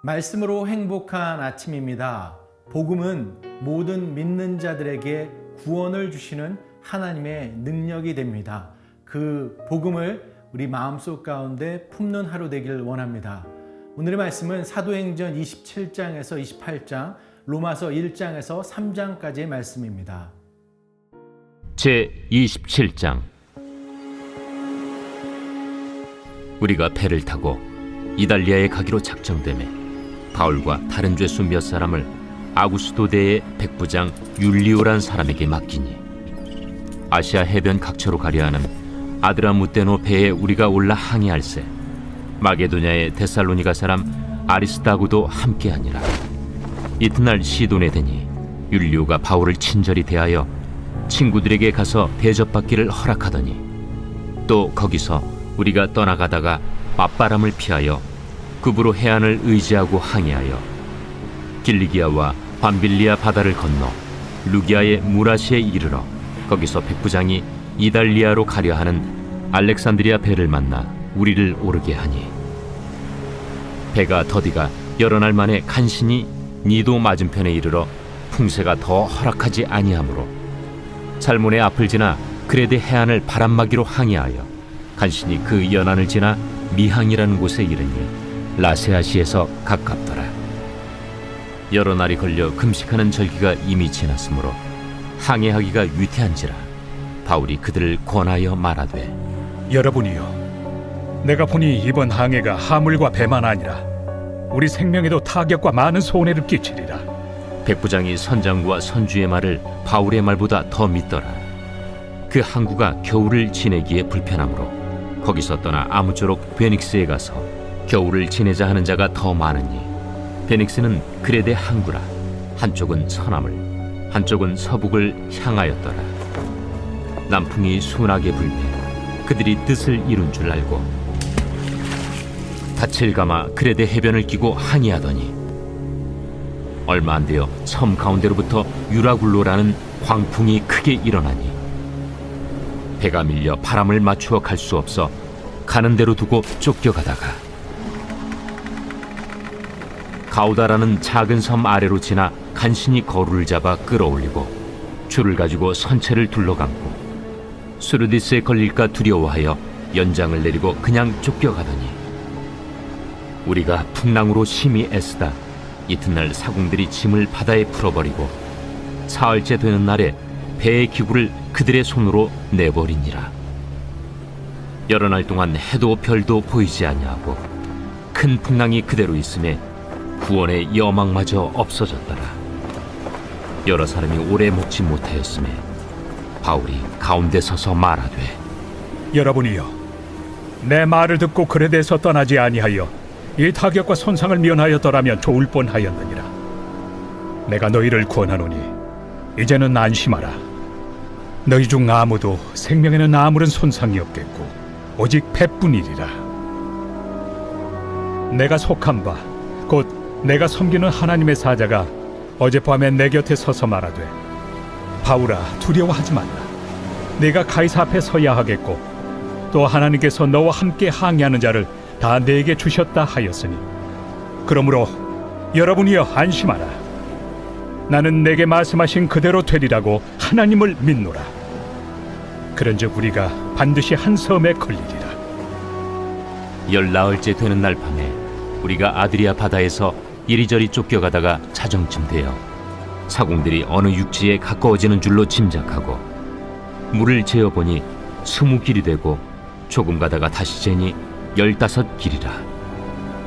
말씀으로 행복한 아침입니다. 복음은 모든 믿는 자들에게 구원을 주시는 하나님의 능력이 됩니다. 그 복음을 우리 마음속 가운데 품는 하루 되길 원합니다. 오늘의 말씀은 사도행전 27장에서 28장, 로마서 1장에서 3장까지의 말씀입니다. 제27장. 우리가 배를 타고 이달리아에 가기로 작정되매 바울과 다른 죄수 몇 사람을 아구스도대의 백부장 율리오란 사람에게 맡기니, 아시아 해변 각처로 가려 하는 아드라무떼노 배에 우리가 올라 항해할세 마게도냐의 데살로니가 사람 아리스다고도 함께하니라. 이튿날 시돈에 되니 율리오가 바울을 친절히 대하여 친구들에게 가서 대접받기를 허락하더니, 또 거기서 우리가 떠나가다가 맞바람을 피하여 급으로 해안을 의지하고 항해하여 길리기아와 밤빌리아 바다를 건너 루기아의 무라시에 이르러 거기서 백부장이 이달리아로 가려 하는 알렉산드리아 배를 만나 우리를 오르게 하니, 배가 더디가 여러 날 만에 간신히 니도 맞은편에 이르러 풍세가 더 허락하지 아니하므로 살몬의 앞을 지나 그레데 해안을 바람막이로 항해하여 간신히 그 연안을 지나 미항이라는 곳에 이르니 라세아시에서 가깝더라. 여러 날이 걸려 금식하는 절기가 이미 지났으므로 항해하기가 위태한지라 바울이 그들을 권하여 말하되, 여러분이여, 내가 보니 이번 항해가 하물과 배만 아니라 우리 생명에도 타격과 많은 손해를 끼치리라. 백부장이 선장과 선주의 말을 바울의 말보다 더 믿더라. 그 항구가 겨울을 지내기에 불편하므로 거기서 떠나 아무쪼록 베닉스에 가서 겨울을 지내자 하는 자가 더 많으니, 베닉스는 그레데 항구라. 한쪽은 서남을, 한쪽은 서북을 향하였더라. 남풍이 순하게 불매 그들이 뜻을 이룬 줄 알고 닻을 감아 그레데 해변을 끼고 항해하더니, 얼마 안 되어 섬 가운데로부터 유라굴로라는 광풍이 크게 일어나니 배가 밀려 바람을 맞추어 갈 수 없어 가는 대로 두고 쫓겨가다가 가우다라는 작은 섬 아래로 지나 간신히 거루를 잡아 끌어올리고 줄을 가지고 선체를 둘러감고 수르디스에 걸릴까 두려워하여 연장을 내리고 그냥 쫓겨가더니, 우리가 풍랑으로 심히 애쓰다 이튿날 사공들이 짐을 바다에 풀어버리고 사흘째 되는 날에 배의 기구를 그들의 손으로 내버리니라. 여러 날 동안 해도 별도 보이지 아니하고 큰 풍랑이 그대로 있음에 구원의 여망마저 없어졌더라. 여러 사람이 오래 먹지 못하였음에 바울이 가운데 서서 말하되, 여러분이여, 내 말을 듣고 그레데에서 떠나지 아니하여 이 타격과 손상을 면하였더라면 좋을 뻔하였느니라. 내가 너희를 권하노니 이제는 안심하라. 너희 중 아무도 생명에는 아무런 손상이 없겠고 오직 배뿐이리라. 내가 속한 바 곧 내가 섬기는 하나님의 사자가 어젯밤에 내 곁에 서서 말하되, 바울아, 두려워하지 말라. 네가 가이사 앞에 서야 하겠고 또 하나님께서 너와 함께 항해하는 자를 다 네게 주셨다 하였으니, 그러므로 여러분이여 안심하라. 나는 내게 말씀하신 그대로 되리라고 하나님을 믿노라. 그런즉 우리가 반드시 한 섬에 걸리리라. 열나흘째 되는 날 밤에 우리가 아드리아 바다에서 이리저리 쫓겨가다가 자정쯤 되어 사공들이 어느 육지에 가까워지는 줄로 짐작하고 물을 재어보니 20길이 되고 조금 가다가 다시 재니 15길이라.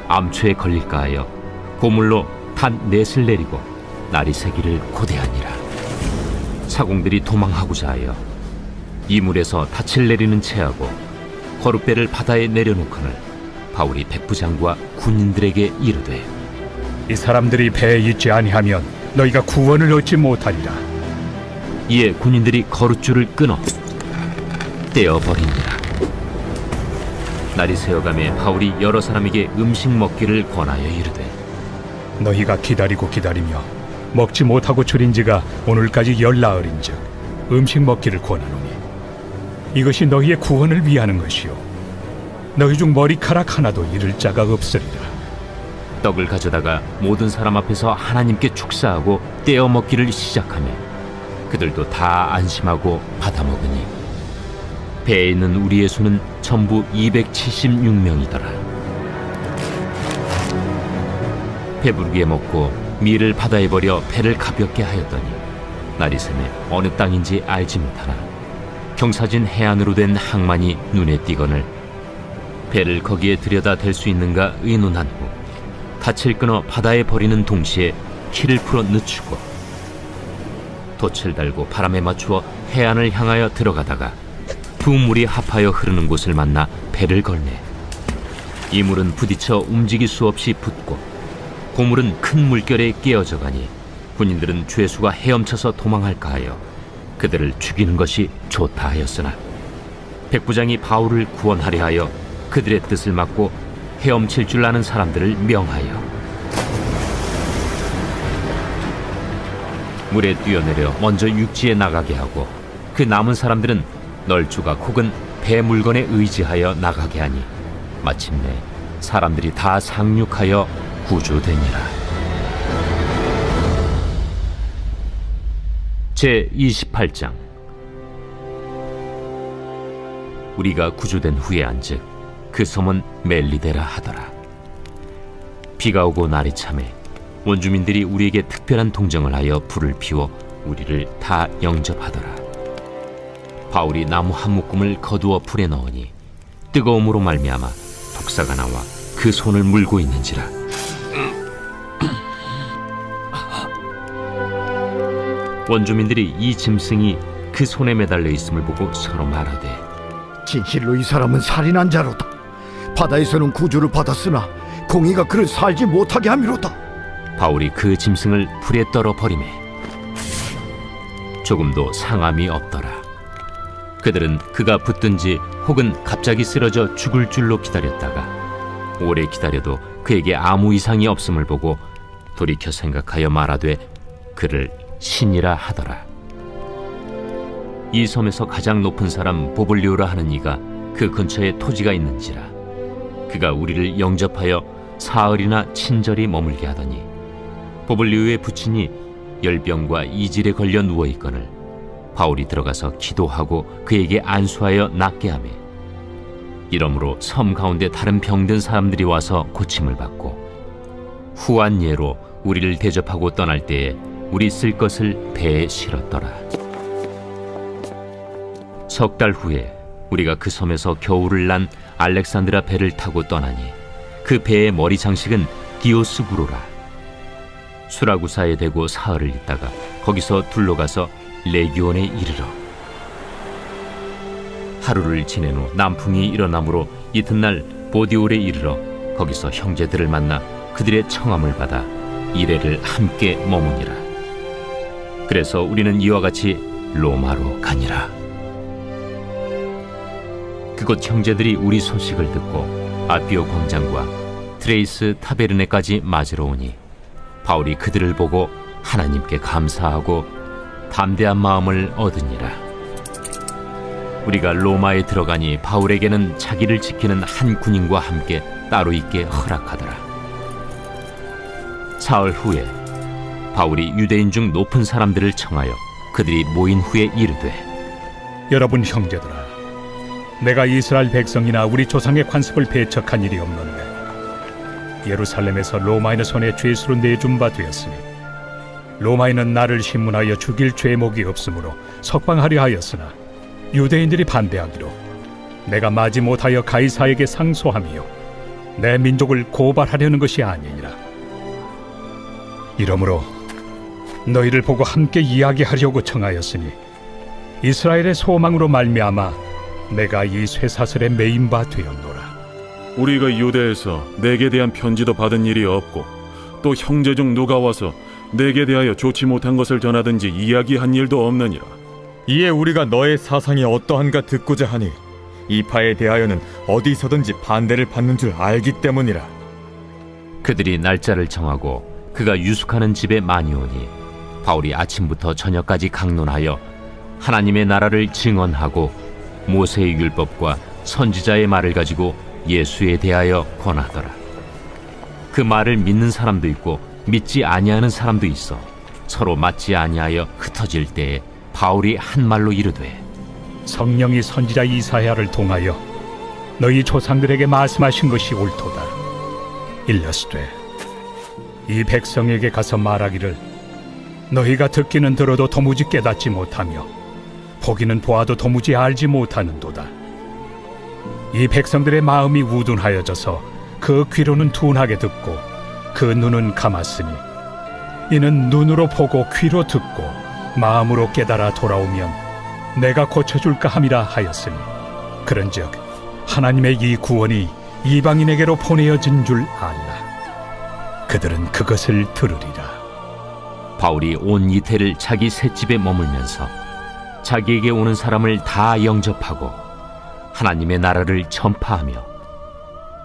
암초에 걸릴까 하여 고물로 단 넷을 내리고 날이 새기를 고대하니라. 사공들이 도망하고자 하여 이물에서 닻을 내리는 채하고 거룻배를 바다에 내려놓거늘 바울이 백부장과 군인들에게 이르되, 이 사람들이 배에 있지 아니하면 너희가 구원을 얻지 못하리라. 이에 군인들이 거룻줄을 끊어 떼어버리니라. 날이 새어가매 바울이 여러 사람에게 음식 먹기를 권하여 이르되, 너희가 기다리고 기다리며 먹지 못하고 줄인 지가 오늘까지 열나흘인즉 음식 먹기를 권하노니 이것이 너희의 구원을 위하는 것이요 너희 중 머리카락 하나도 잃을 자가 없으리라. 떡을 가져다가 모든 사람 앞에서 하나님께 축사하고 떼어 먹기를 시작하며 그들도 다 안심하고 받아 먹으니 배에 있는 우리의 수는 전부 276명이더라. 배부르게 먹고 밀을 바다에 버려 배를 가볍게 하였더니 날이 새매 어느 땅인지 알지 못하나 경사진 해안으로 된 항만이 눈에 띄거늘 배를 거기에 들여다 댈 수 있는가 의논한 후 닻을 끊어 바다에 버리는 동시에 키를 풀어 늦추고 돛을 달고 바람에 맞추어 해안을 향하여 들어가다가 두 물이 합하여 흐르는 곳을 만나 배를 걸매 이 물은 부딪혀 움직일 수 없이 붙고 고물은 큰 물결에 깨어져 가니 군인들은 죄수가 헤엄쳐서 도망할까 하여 그들을 죽이는 것이 좋다 하였으나 백부장이 바울을 구원하려 하여 그들의 뜻을 막고 헤엄칠 줄 아는 사람들을 명하여 물에 뛰어내려 먼저 육지에 나가게 하고 그 남은 사람들은 널조각 혹은 배 물건에 의지하여 나가게 하니 마침내 사람들이 다 상륙하여 구조되니라. 제28장. 우리가 구조된 후에 안즉 그 섬은 멜리데라 하더라. 비가 오고 날이 차매 원주민들이 우리에게 특별한 동정을 하여 불을 피워 우리를 다 영접하더라. 바울이 나무 한 묶음을 거두어 불에 넣으니 뜨거움으로 말미암아 독사가 나와 그 손을 물고 있는지라. 원주민들이 이 짐승이 그 손에 매달려 있음을 보고 서로 말하되 진실로 이 사람은 살인한 자로다. 바다에서는 구주를 받았으나 공의가 그를 살지 못하게 함이로다. 바울이 그 짐승을 불에 떨어 버리매 조금도 상함이 없더라. 그들은 그가 붙든지 혹은 갑자기 쓰러져 죽을 줄로 기다렸다가 오래 기다려도 그에게 아무 이상이 없음을 보고 돌이켜 생각하여 말하되 그를 신이라 하더라. 이 섬에서 가장 높은 사람 보블리오라 하는 이가 그 근처에 토지가 있는지라. 그가 우리를 영접하여 사흘이나 친절히 머물게 하더니 보블리오의 부친이 열병과 이질에 걸려 누워있거늘 바울이 들어가서 기도하고 그에게 안수하여 낫게 하며 이러므로 섬 가운데 다른 병든 사람들이 와서 고침을 받고 후한 예로 우리를 대접하고 떠날 때에 우리 쓸 것을 배에 실었더라. 석 달 후에 우리가 그 섬에서 겨울을 난 알렉산드라 배를 타고 떠나니 그 배의 머리 장식은 디오스구로라. 수라구사에 대고 사흘을 있다가 거기서 둘러가서 레기온에 이르러 하루를 지낸 후 남풍이 일어나므로 이튿날 보디올에 이르러 거기서 형제들을 만나 그들의 청함을 받아 이레를 함께 머무니라. 그래서 우리는 이와 같이 로마로 가니라. 그곳 형제들이 우리 소식을 듣고 아피오 광장과 트레이스 타베르네까지 맞으러 오니 바울이 그들을 보고 하나님께 감사하고 담대한 마음을 얻으니라. 우리가 로마에 들어가니 바울에게는 자기를 지키는 한 군인과 함께 따로 있게 허락하더라. 사흘 후에 바울이 유대인 중 높은 사람들을 청하여 그들이 모인 후에 이르되 여러분 형제들아, 내가 이스라엘 백성이나 우리 조상의 관습을 배척한 일이 없는데 예루살렘에서 로마인의 손에 죄수로 내준 바 되었으니 로마인은 나를 신문하여 죽일 죄목이 없으므로 석방하려 하였으나 유대인들이 반대하기로 내가 마지 못하여 가이사에게 상소하며 내 민족을 고발하려는 것이 아니니라. 이러므로 너희를 보고 함께 이야기하려고 청하였으니 이스라엘의 소망으로 말미암아 내가 이 쇠사슬에 매인 바 되었노라. 우리가 유대에서 내게 대한 편지도 받은 일이 없고 또 형제 중 누가 와서 내게 대하여 좋지 못한 것을 전하든지 이야기한 일도 없느니라. 이에 우리가 너의 사상이 어떠한가 듣고자 하니 이 파에 대하여는 어디서든지 반대를 받는 줄 알기 때문이라. 그들이 날짜를 정하고 그가 유숙하는 집에 많이 오니 바울이 아침부터 저녁까지 강론하여 하나님의 나라를 증언하고 모세의 율법과 선지자의 말을 가지고 예수에 대하여 권하더라. 그 말을 믿는 사람도 있고 믿지 아니하는 사람도 있어 서로 맞지 아니하여 흩어질 때에 바울이 한 말로 이르되 성령이 선지자 이사야를 통하여 너희 조상들에게 말씀하신 것이 옳도다. 일러스되 이 백성에게 가서 말하기를 너희가 듣기는 들어도 도무지 깨닫지 못하며 보기는 보아도 도무지 알지 못하는도다. 이 백성들의 마음이 우둔하여져서 그 귀로는 둔하게 듣고 그 눈은 감았으니 이는 눈으로 보고 귀로 듣고 마음으로 깨달아 돌아오면 내가 고쳐줄까 함이라 하였으니 그런즉 하나님의 이 구원이 이방인에게로 보내어진 줄 알라. 그들은 그것을 들으리라. 바울이 온 이태를 자기 셋집에 머물면서 자기에게 오는 사람을 다 영접하고 하나님의 나라를 전파하며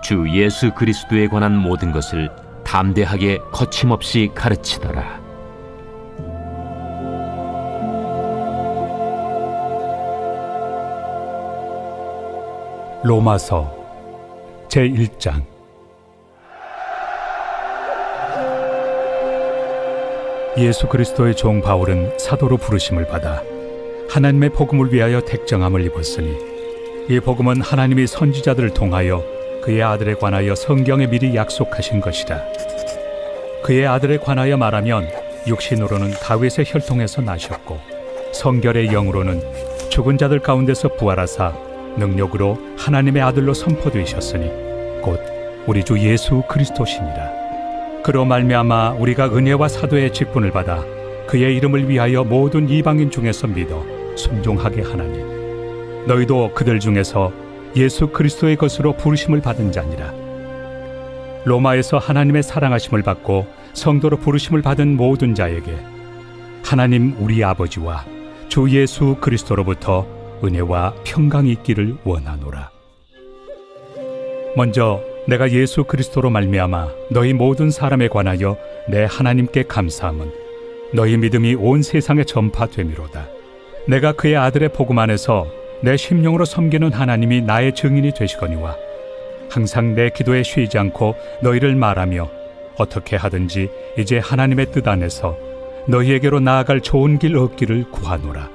주 예수 그리스도에 관한 모든 것을 담대하게 거침없이 가르치더라. 로마서 제1장. 예수 그리스도의 종 바울은 사도로 부르심을 받아 하나님의 복음을 위하여 택정함을 입었으니 이 복음은 하나님이 선지자들을 통하여 그의 아들에 관하여 성경에 미리 약속하신 것이라. 그의 아들에 관하여 말하면 육신으로는 다윗의 혈통에서 나셨고 성결의 영으로는 죽은 자들 가운데서 부활하사 능력으로 하나님의 아들로 선포되셨으니 곧 우리 주 예수 그리스도시니라. 그로 말미암아 우리가 은혜와 사도의 직분을 받아 그의 이름을 위하여 모든 이방인 중에서 믿어 순종하게 하나니 너희도 그들 중에서 예수 그리스도의 것으로 부르심을 받은 자니라. 로마에서 하나님의 사랑하심을 받고 성도로 부르심을 받은 모든 자에게 하나님 우리 아버지와 주 예수 그리스도로부터 은혜와 평강이 있기를 원하노라. 먼저 내가 예수 그리스도로 말미암아 너희 모든 사람에 관하여 내 하나님께 감사함은 너희 믿음이 온 세상에 전파되미로다. 내가 그의 아들의 복음 안에서 내 심령으로 섬기는 하나님이 나의 증인이 되시거니와 항상 내 기도에 쉬지 않고 너희를 말하며 어떻게 하든지 이제 하나님의 뜻 안에서 너희에게로 나아갈 좋은 길 얻기를 구하노라.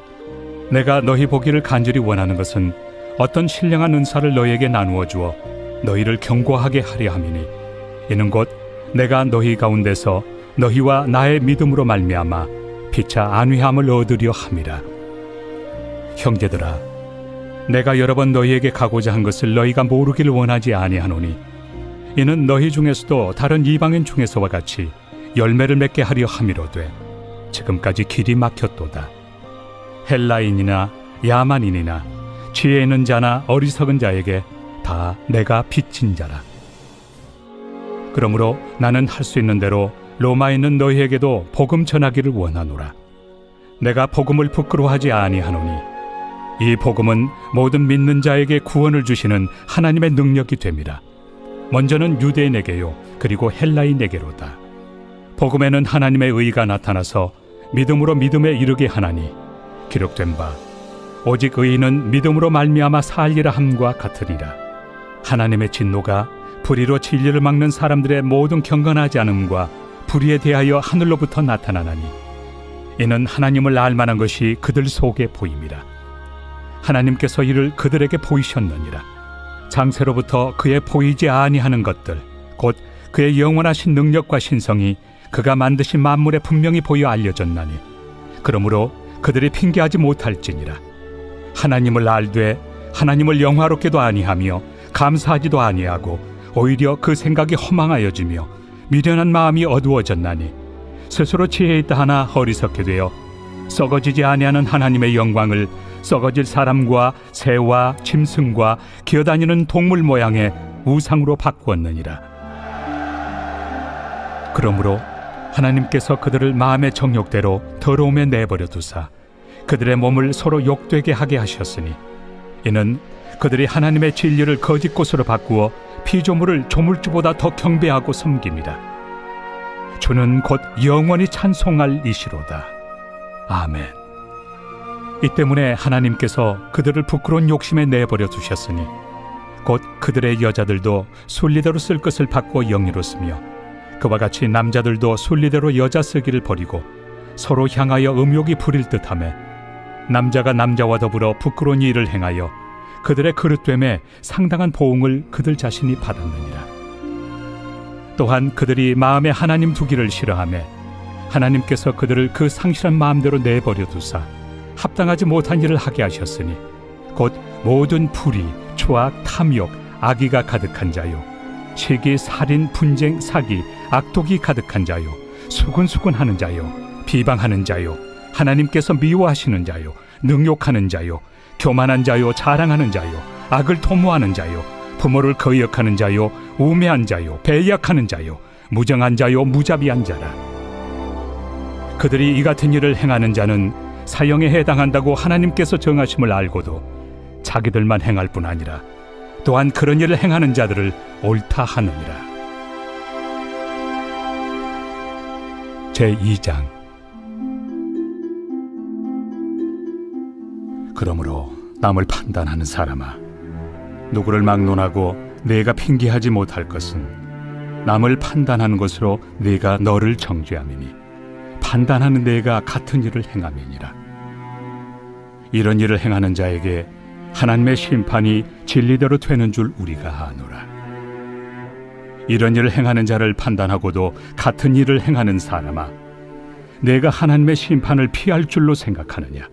내가 너희 보기를 간절히 원하는 것은 어떤 신령한 은사를 너희에게 나누어 주어 너희를 경고하게 하려 함이니 이는 곧 내가 너희 가운데서 너희와 나의 믿음으로 말미암아 피차 안위함을 얻으려 함이라. 형제들아, 내가 여러 번 너희에게 가고자 한 것을 너희가 모르기를 원하지 아니하노니 이는 너희 중에서도 다른 이방인 중에서와 같이 열매를 맺게 하려 함이로되 지금까지 길이 막혔도다. 헬라인이나 야만인이나 지혜 있는 자나 어리석은 자에게 다 내가 빚진 자라. 그러므로 나는 할 수 있는 대로 로마에 있는 너희에게도 복음 전하기를 원하노라. 내가 복음을 부끄러워하지 아니하노니 이 복음은 모든 믿는 자에게 구원을 주시는 하나님의 능력이 됨이라. 먼저는 유대인에게요 그리고 헬라인에게로다. 복음에는 하나님의 의가 나타나서 믿음으로 믿음에 이르게 하나니 기록된 바 오직 의인은 믿음으로 말미암아 살리라 함과 같으리라. 하나님의 진노가 불의로 진리를 막는 사람들의 모든 경건하지 않음과 불의에 대하여 하늘로부터 나타나나니 이는 하나님을 알만한 것이 그들 속에 보임이라. 하나님께서 이를 그들에게 보이셨느니라. 장세로부터 그의 보이지 아니하는 것들 곧 그의 영원하신 능력과 신성이 그가 만드신 만물에 분명히 보여 알려졌나니 그러므로 그들이 핑계하지 못할지니라. 하나님을 알되 하나님을 영화롭게도 아니하며 감사하지도 아니하고 오히려 그 생각이 허망하여지며 미련한 마음이 어두워졌나니 스스로 지혜 있다 하나 어리석게 되어 썩어지지 아니하는 하나님의 영광을 썩어질 사람과 새와 짐승과 기어다니는 동물 모양의 우상으로 바꾸었느니라. 그러므로 하나님께서 그들을 마음의 정욕대로 더러움에 내버려 두사 그들의 몸을 서로 욕되게 하게 하셨으니 이는 그들이 하나님의 진리를 거짓 곳으로 바꾸어 피조물을 조물주보다 더 경배하고 섬깁니다. 주는 곧 영원히 찬송할 이시로다. 아멘. 이 때문에 하나님께서 그들을 부끄러운 욕심에 내버려 두셨으니 곧 그들의 여자들도 순리대로 쓸 것을 받고 영리로 쓰며 그와 같이 남자들도 순리대로 여자 쓰기를 버리고 서로 향하여 음욕이 부릴 듯하며 남자가 남자와 더불어 부끄러운 일을 행하여 그들의 그릇됨에 상당한 보응을 그들 자신이 받았느니라. 또한 그들이 마음에 하나님 두기를 싫어하며 하나님께서 그들을 그 상실한 마음대로 내버려 두사 합당하지 못한 일을 하게 하셨으니 곧 모든 불의, 추악, 탐욕, 악의가 가득한 자요, 시기, 살인, 분쟁, 사기, 악독이 가득한 자요, 수근수근하는 자요, 비방하는 자요, 하나님께서 미워하시는 자요, 능욕하는 자요, 교만한 자요, 자랑하는 자요, 악을 도모하는 자요, 부모를 거역하는 자요, 우매한 자요, 배약하는 자요, 무정한 자요, 무자비한 자라. 그들이 이 같은 일을 행하는 자는 사형에 해당한다고 하나님께서 정하심을 알고도 자기들만 행할 뿐 아니라 또한 그런 일을 행하는 자들을 옳다 하느니라. 제2장. 그러므로 남을 판단하는 사람아, 누구를 막론하고 내가 핑계하지 못할 것은 남을 판단하는 것으로 내가 너를 정죄함이니 판단하는 내가 같은 일을 행함이니라. 이런 일을 행하는 자에게 하나님의 심판이 진리대로 되는 줄 우리가 아노라. 이런 일을 행하는 자를 판단하고도 같은 일을 행하는 사람아, 내가 하나님의 심판을 피할 줄로 생각하느냐?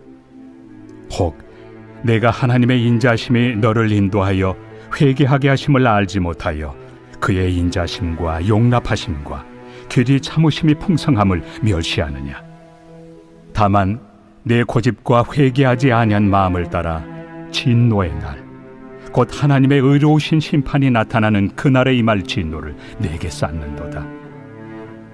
혹 내가 하나님의 인자심이 너를 인도하여 회개하게 하심을 알지 못하여 그의 인자심과 용납하심과 길이 참으심이 풍성함을 멸시하느냐? 다만 내 고집과 회개하지 아니한 마음을 따라 진노의 날, 곧 하나님의 의로우신 심판이 나타나는 그날에 임할 진노를 내게 쌓는도다.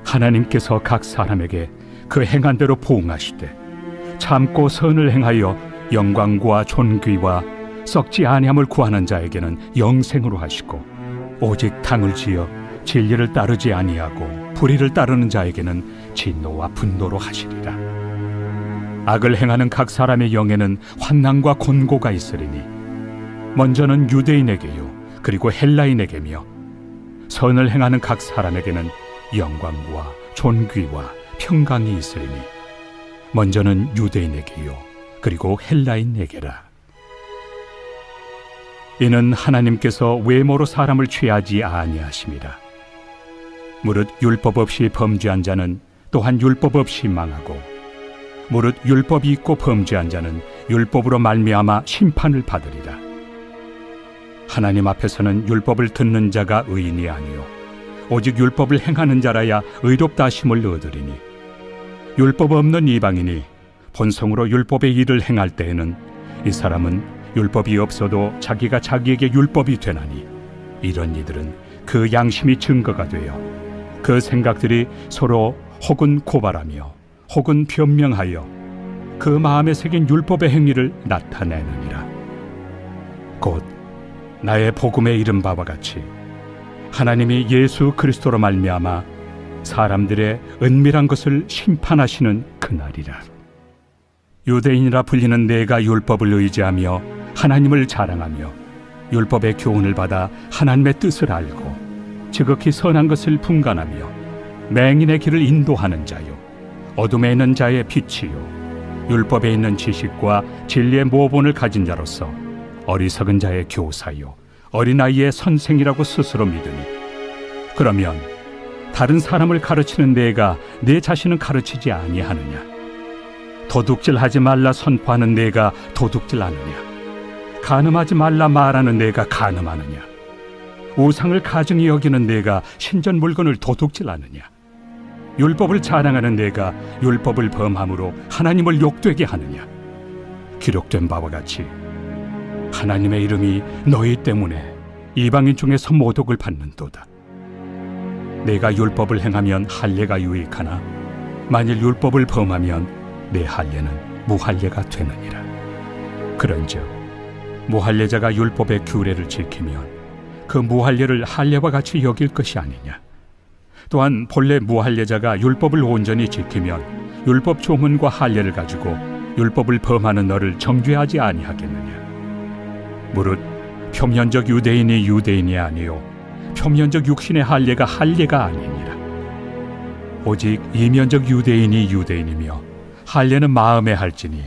하나님께서 각 사람에게 그 행한 대로 보응하시되 참고 선을 행하여 영광과 존귀와 썩지 아니함을 구하는 자에게는 영생으로 하시고, 오직 당을 지어 진리를 따르지 아니하고 불의를 따르는 자에게는 진노와 분노로 하시리라. 악을 행하는 각 사람의 영에는 환난과 곤고가 있으리니 먼저는 유대인에게요 그리고 헬라인에게며 선을 행하는 각 사람에게는 영광과 존귀와 평강이 있으리니 먼저는 유대인에게요 그리고 헬라인에게라. 이는 하나님께서 외모로 사람을 취하지 아니하심이라. 무릇 율법 없이 범죄한 자는 또한 율법 없이 망하고, 무릇 율법이 있고 범죄한 자는 율법으로 말미암아 심판을 받으리라. 하나님 앞에서는 율법을 듣는 자가 의인이 아니요 오직 율법을 행하는 자라야 의롭다 하심을 얻으리니, 율법 없는 이방인이 본성으로 율법의 일을 행할 때에는 이 사람은 율법이 없어도 자기가 자기에게 율법이 되나니, 이런 이들은 그 양심이 증거가 되어 그 생각들이 서로 혹은 고발하며 혹은 변명하여 그 마음에 새긴 율법의 행위를 나타내느니라. 곧 나의 복음에 이른 바와 같이 하나님이 예수 그리스도로 말미암아 사람들의 은밀한 것을 심판하시는 그날이라. 유대인이라 불리는 내가 율법을 의지하며 하나님을 자랑하며 율법의 교훈을 받아 하나님의 뜻을 알고 지극히 선한 것을 분간하며 맹인의 길을 인도하는 자요 어둠에 있는 자의 빛이요 율법에 있는 지식과 진리의 모본을 가진 자로서 어리석은 자의 교사요 어린아이의 선생이라고 스스로 믿으니, 그러면 다른 사람을 가르치는 내가 내 자신은 가르치지 아니하느냐? 도둑질하지 말라 선포하는 내가 도둑질하느냐? 간음하지 말라 말하는 내가 간음하느냐? 우상을 가증히 여기는 내가 신전 물건을 도둑질하느냐? 율법을 자랑하는 내가 율법을 범함으로 하나님을 욕되게 하느냐? 기록된 바와 같이 하나님의 이름이 너희 때문에 이방인 중에서 모독을 받는도다. 내가 율법을 행하면 할례가 유익하나 만일 율법을 범하면 내 할례는 무할례가 되느니라. 그런즉 무할례자가 율법의 규례를 지키면 그 무할례를 할례와 같이 여길 것이 아니냐? 또한 본래 무할례자가 율법을 온전히 지키면 율법 조문과 할례를 가지고 율법을 범하는 너를 정죄하지 아니하겠느냐? 무릇 표면적 유대인이 유대인이 아니요 표면적 육신의 할례가 할례가 아니니라. 오직 이면적 유대인이 유대인이며 할례는 마음에 할지니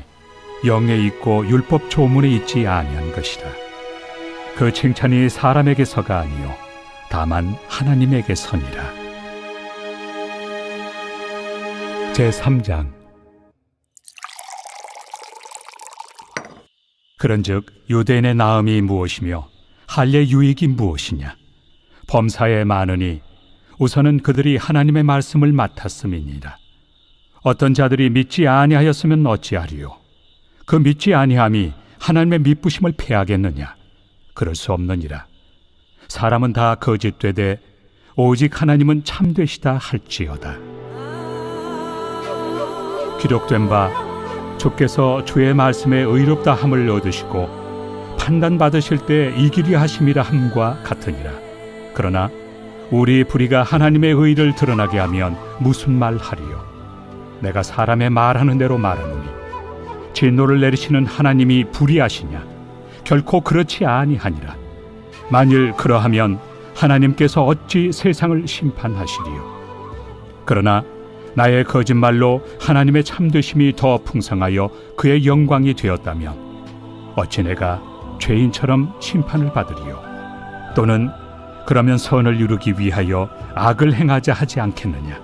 영에 있고 율법 조문에 있지 아니한 것이라. 그 칭찬이 사람에게서가 아니요 다만 하나님에게서니라. 제3장. 그런즉 유대인의 나음이 무엇이며 할례 유익이 무엇이냐? 범사에 많으니 우선은 그들이 하나님의 말씀을 맡았음이니라. 어떤 자들이 믿지 아니하였으면 어찌하리요? 그 믿지 아니함이 하나님의 미쁘심을 패하겠느냐? 그럴 수 없느니라. 사람은 다 거짓되되 오직 하나님은 참되시다 할지어다. 기록된 바 주께서 주의 말씀에 의롭다 함을 얻으시고 판단받으실 때 이기려 하심이라 함과 같으니라. 그러나 우리 불의가 하나님의 의를 드러나게 하면 무슨 말 하리요? 내가 사람의 말하는 대로 말하노니 진노를 내리시는 하나님이 불의하시냐? 결코 그렇지 아니하니라. 만일 그러하면 하나님께서 어찌 세상을 심판하시리요? 그러나 나의 거짓말로 하나님의 참되심이 더 풍성하여 그의 영광이 되었다면 어찌 내가 죄인처럼 심판을 받으리요? 또는 그러면 선을 이루기 위하여 악을 행하자 하지 않겠느냐?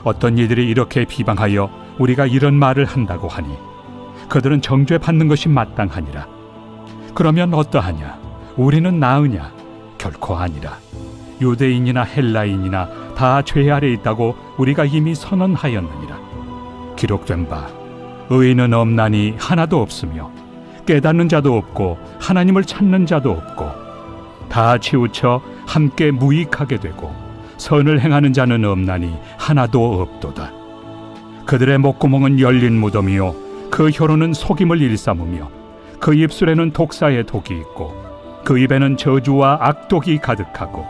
어떤 이들이 이렇게 비방하여 우리가 이런 말을 한다고 하니 그들은 정죄 받는 것이 마땅하니라. 그러면 어떠하냐? 우리는 나으냐? 결코 아니라. 유대인이나 헬라인이나 다 죄 아래 있다고 우리가 이미 선언하였느니라. 기록된 바 의인은 없나니 하나도 없으며 깨닫는 자도 없고 하나님을 찾는 자도 없고 다 치우쳐 함께 무익하게 되고 선을 행하는 자는 없나니 하나도 없도다. 그들의 목구멍은 열린 무덤이요 그 혀로는 속임을 일삼으며 그 입술에는 독사의 독이 있고 그 입에는 저주와 악독이 가득하고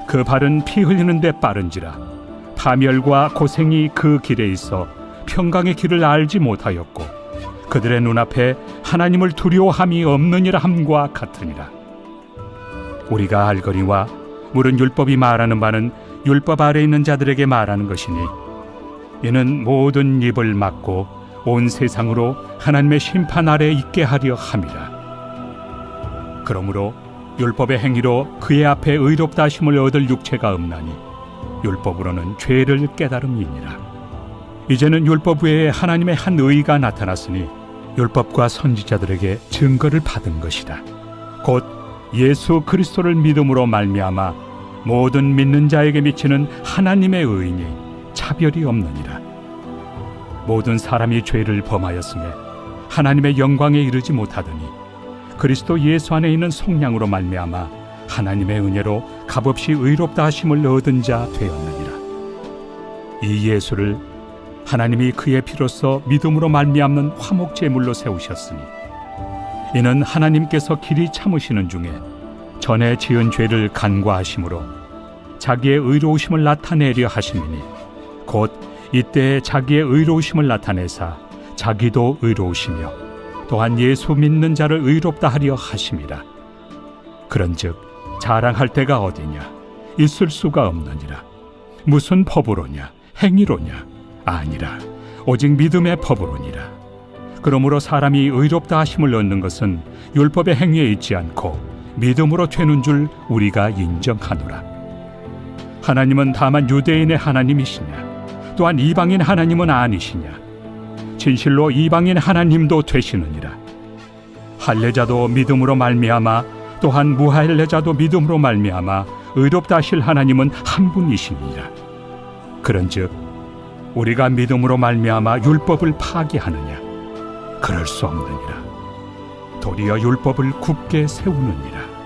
그 발은 피 흘리는 데 빠른지라. 파멸과 고생이 그 길에 있어 평강의 길을 알지 못하였고 그들의 눈앞에 하나님을 두려워함이 없느니라 함과 같으니라. 우리가 알거니와 물은 율법이 말하는 바는 율법 아래 있는 자들에게 말하는 것이니 이는 모든 입을 막고 온 세상으로 하나님의 심판 아래 있게 하려 함이라. 그러므로 율법의 행위로 그의 앞에 의롭다 하심을 얻을 육체가 없나니 율법으로는 죄를 깨달음이니라. 이제는 율법 외에 하나님의 한 의가 나타났으니 율법과 선지자들에게 증거를 받은 것이다. 곧 예수 그리스도를 믿음으로 말미암아 모든 믿는 자에게 미치는 하나님의 의인이 차별이 없느니라. 모든 사람이 죄를 범하였음에 하나님의 영광에 이르지 못하더니 그리스도 예수 안에 있는 속량으로 말미암아 하나님의 은혜로 값없이 의롭다 하심을 얻은 자 되었느니라. 이 예수를 하나님이 그의 피로써 믿음으로 말미암는 화목 제물로 세우셨으니 이는 하나님께서 길이 참으시는 중에 전에 지은 죄를 간과하심으로 자기의 의로우심을 나타내려 하심이니 곧 이때 자기의 의로우심을 나타내사 자기도 의로우시며 또한 예수 믿는 자를 의롭다 하려 하심이라. 그런즉 자랑할 데가 어디냐? 있을 수가 없느니라. 무슨 법으로냐? 행위로냐? 아니라 오직 믿음의 법으로니라. 그러므로 사람이 의롭다 하심을 얻는 것은 율법의 행위에 있지 않고 믿음으로 되는 줄 우리가 인정하노라. 하나님은 다만 유대인의 하나님이시냐? 또한 이방인 하나님은 아니시냐? 진실로 이방인 하나님도 되시느니라. 할례자도 믿음으로 말미암아 또한 무할례자도 믿음으로 말미암아 의롭다 하실 하나님은 한 분이시니라. 그런즉 우리가 믿음으로 말미암아 율법을 파기하느냐? 그럴 수 없느니라. 도리어 율법을 굳게 세우느니라.